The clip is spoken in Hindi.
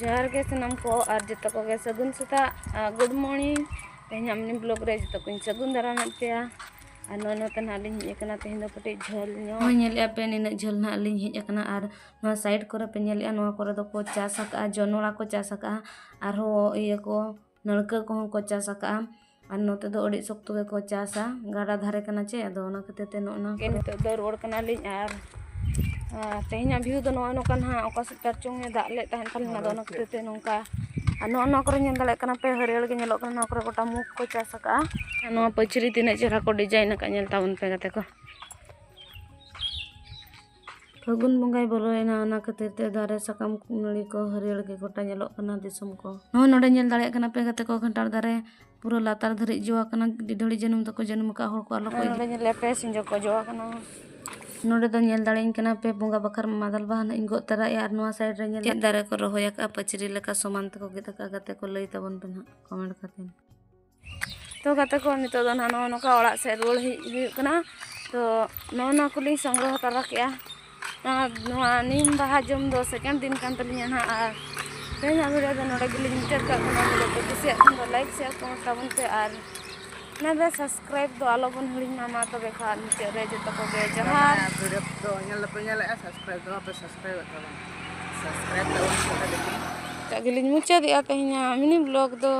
जोहार के सनम को और जतो को सगुन सेता गुड मॉर्निंग तेहना अपनी ब्लॉग रे जतो को सगुन दाराम पेया और नो तना लिंग एकना तेहन दो कटे झोल नो नेले पे निना झोल ना लिंग हेज एकना और नो साइड करे पे नेले नो करे दो को चास का जनोड़ा को चास का और हो ये को नलका को को चास का और नोते दो अड़ी सख्त को चासा गाड़ा धारे कना चे अदो ओना खातिर ते नो के नितो दो रोड कना लिंग और तेहना व्यू दो नो कन हा ओका से चोंग दाग ले तहन खाली दो ओना खातिर ते नोका नो करे नेल दाले कना पे हरियल के नेलो कना नो करे गोटा मुख को चास का नो पचरी तिने चेहरा को डिजाइन का नेल ताउन पे गते को फगुन बंगाई बोलोयना ओना खातिर ते दारे सकाम नळी को हरियल के गोटा नेलो कना दिसम को नो नोडे नेल दाले कना पे गते को घंटार दारे पूरा लातार धरि जोआ कना डिडोली जन्म तको जन्म का होर को आलो को नेल पे सिंजो को जोआ कना नोडे दो नेल दाले कना पे बंगा बखर मादल बहान इंगो तरा यार नोआ साइड रे नेल दारे को रोहोया का पचरी लेका समान तको गिता का गते को लई तबन पे ना कमेंट करते तो गते को नितो दो ना नो का ओड़ा से रोल हुई कना तो नो कुली संग्रह तरा केया नोआ नीम बाहा जम दो सेकंड दिन कान तलिया ना आ तेना वीडियो दो नोडे गिली मिटर का कना मिले तो किसी को लाइक शेयर कमेंट ताबन पे आर ना बे सब्सक्राइब दो आलो बन हड़ी मामा तो बेखा नीचे रे जतो को बे जहार वीडियो तो नेल पे नेल सब्सक्राइब दो पे सब्सक्राइब दो देखिए गिली मुचा दिया तेहना मिनी ब्लॉग दो